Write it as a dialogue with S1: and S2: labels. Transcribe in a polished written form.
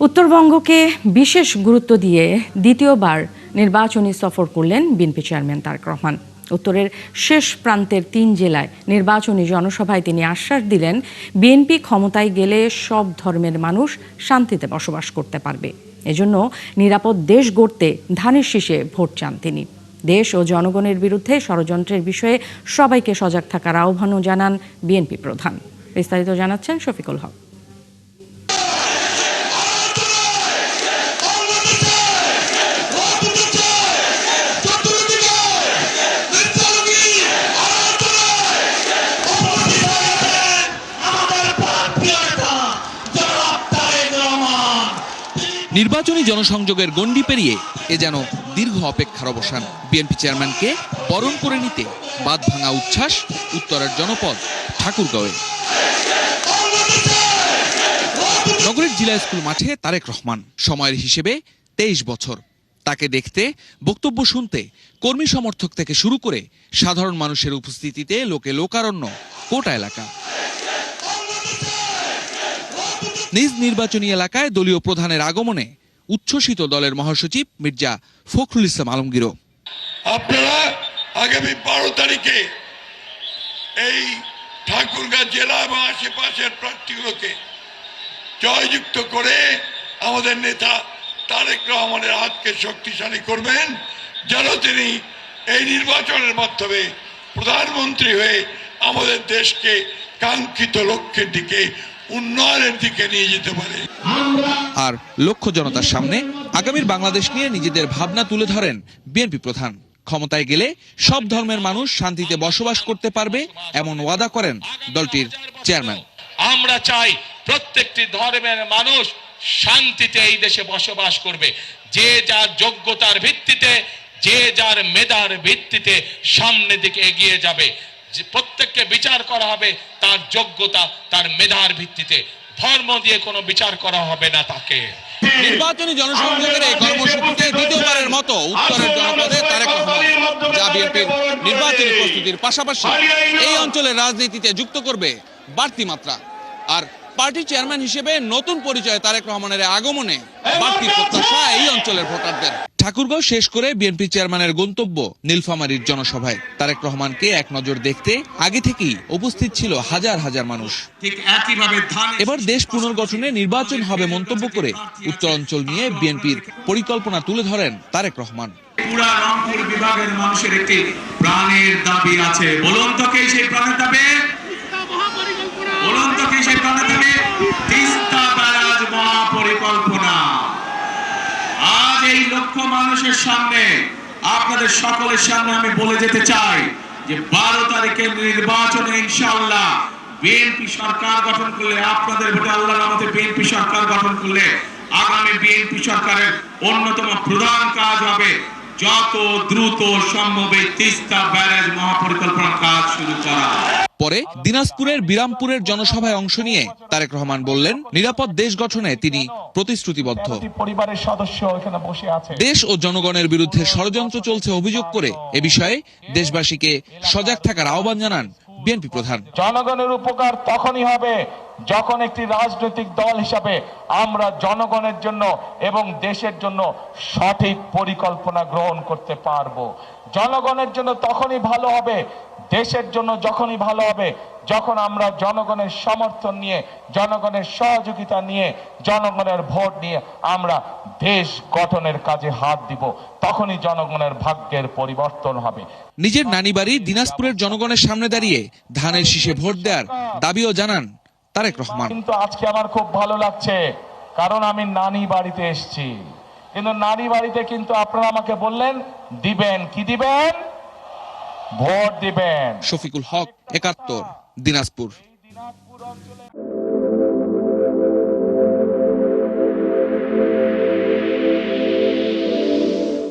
S1: উত্তরবঙ্গকে বিশেষ গুরুত্ব দিয়ে দ্বিতীয়বার নির্বাচনী সফর করলেন বিএনপি চেয়ারম্যান তারেক রহমান। উত্তরের শেষ প্রান্তের ৩ জেলায় নির্বাচনী জনসভায় তিনি আশ্বাস দিলেন, বিএনপি ক্ষমতায় গেলে সব ধর্মের মানুষ শান্তিতে বসবাস করতে পারবে। এজন্য নিরাপদ দেশ গড়তে ধানের শীষে ভোট চান তিনি। দেশ ও জনগণের বিরুদ্ধে ষড়যন্ত্রের বিষয়ে সবাইকে সজাগ থাকার আহ্বানও জানান বিএনপি প্রধান। বিস্তারিত জানাচ্ছেন শফিকুল হক।
S2: নির্বাচনী জনসংযোগের গণ্ডি পেরিয়ে এ যেন দীর্ঘ অপেক্ষার অবসান। বিএনপি চেয়ারম্যানকে বরণ করে নিতে বাঁধ ভাঙা উচ্ছ্বাস উত্তরের জনপদ ঠাকুরগাঁওয়ে। নগরের জিলা স্কুল মাঠে তারেক রহমান, সময়ের হিসেবে 23 বছর। তাকে দেখতে, বক্তব্য শুনতে কর্মী সমর্থক থেকে শুরু করে সাধারণ মানুষের উপস্থিতিতে লোকে লোকারণ্য কোটা এলাকা। নিজ নির্বাচনী এলাকায় দলীয় প্রধানের আগমনে উচ্ছ্বসিত দলের মহাসচিব মির্জা ফখরুল ইসলাম আলমগীরও।
S3: আপনারা আগামী 12 তারিখে এই ঠাকুরগাঁও জেলা এবং আশেপাশের প্রার্থীগুলোকে জয়যুক্ত করে আমাদের নেতা তারেক রহমানের হাতকে শক্তিশালী করবেন, যেন তিনি এই নির্বাচনের মাধ্যমে প্রধানমন্ত্রী হয়ে আমাদের দেশকে কাঙ্ক্ষিত লক্ষ্যের দিকে, উন্নয়নের দিকে নিয়ে যেতে পারে।
S2: আর লক্ষ্য জনতার সামনে আগামীর বাংলাদেশ নিয়ে নিজেদের ভাবনা তুলে ধরেন বিএনপি প্রধান। ক্ষমতায় গেলে সব ধর্মের মানুষ শান্তিতে বসবাস করতে পারবে এমন ওয়াদা করেন দলটির চেয়ারম্যান।
S4: আমরা চাই প্রত্যেকটি ধর্মের মানুষ শান্তিতে এই দেশে বসবাস করবে, যে যার যোগ্যতার ভিত্তিতে, যে যার মেধার ভিত্তিতে সামনের দিকে এগিয়ে যাবে। প্রত্যেককে বিচার করা হবে তার যোগ্যতা, তার মেধার ভিত্তিতে, ধর্ম দিয়ে কোনো বিচার করা হবে না তাকে।
S2: নির্বাচনী জনসংযোগের এই কর্মসূচিতে দ্বিতীয়বারের মতো উত্তরের জনপদে তারেক রহমান, যা বিএনপির নির্বাচনী প্রস্তুতির পাশাপাশি এই অঞ্চলের রাজনীতিতে যুক্ত করবে বাড়তি মাত্রা। আর পার্টি চেয়ারম্যান হিসেবে নতুন পরিচয় তারেক রহমানের আগমনে বাড়তি প্রত্যাশা এই অঞ্চলের ভোটারদের। ঠাকুরগাঁও শেষ করে বিএনপি চেয়ারম্যানের গন্তব্য নীলফামারীর জনসভায়। তারেক রহমানকে এক নজর দেখতে আগে থেকেই উপস্থিত ছিল হাজার হাজার মানুষ। এবার দেশ পুনর্গঠনে নির্বাচন হবে মন্তব্য করে উত্তরাঞ্চল নিয়ে বিএনপির পরিকল্পনা তুলে ধরেন তারেক রহমান।
S5: পুরা রংপুর বিভাগের মানুষের একটি প্রাণের দাবি আছে। বলুন তো কে সেই প্রাণের দাবি? বলুন তো কে সেই প্রাণের দাবি? তিস্তা ব্যারাজ মহাপরিকল্পনা। আজ এই লক্ষ মানুষের সামনে, আপনাদের সকলের সামনে আমি বলে যেতে চাই যে 12 তারিখের নির্বাচনে ইনশাআল্লাহ বিএনপি সরকার গঠন করলে, আপনাদের ভোটে আল্লাহর রহমতে বিএনপি সরকার গঠন করলে, আগামী বিএনপি সরকারের অন্যতম প্রধান কাজ হবে যত দ্রুত সম্ভব এই তিস্তা ব্যারাজ মহাপরিকল্পনার কাজ শুরু করা।
S2: পরে দিনাজপুরের বিরামপুরের জনসভায় অংশ নিয়ে তারেক রহমান বললেন, নিরাপদ দেশ গঠনে তিনি প্রতিশ্রুতিবদ্ধ।
S6: পরিবারের সদস্য এখানে বসে আছে।
S2: দেশ ও জনগণের বিরুদ্ধে ষড়যন্ত্র চলছে অভিযোগ করে এ বিষয়ে দেশবাসীকে সজাগ থাকার আহ্বান জানান বিএনপি প্রধান।
S6: জনগণের উপকার তখনই হবে যখন একটি রাজনৈতিক দল হিসাবে আমরা জনগণের জন্য এবং দেশের জন্য সঠিক পরিকল্পনা গ্রহণ করতে পারবো। জনগণের জন্য তখনই ভালো হবে, দেশের জন্য যখনই ভালো হবে যখন আমরা জনগণের সমর্থন নিয়ে, জনগণের সহযোগিতা নিয়ে, জনগণের ভোট নিয়ে আমরা দেশ গঠনের কাজে হাত দিব, তখনই জনগণের ভাগ্যের পরিবর্তন হবে।
S2: নিজের নানি বাড়ি দিনাজপুরের জনগণের সামনে দাঁড়িয়ে ধানের শীষে ভোট দেওয়ার দাবিও জানান তারেক রহমান।
S6: কিন্তু আজকে আমার খুব ভালো লাগছে, কারণ আমি নানি বাড়িতে এসেছি। কিন্তু নানি বাড়িতে কিন্তু আপনারা আমাকে বললেন দিবেন, কি দিবেন? ভোট দিবেন।
S2: শফিকুল হক, ৭১, দিনাজপুর।
S6: অঞ্চলে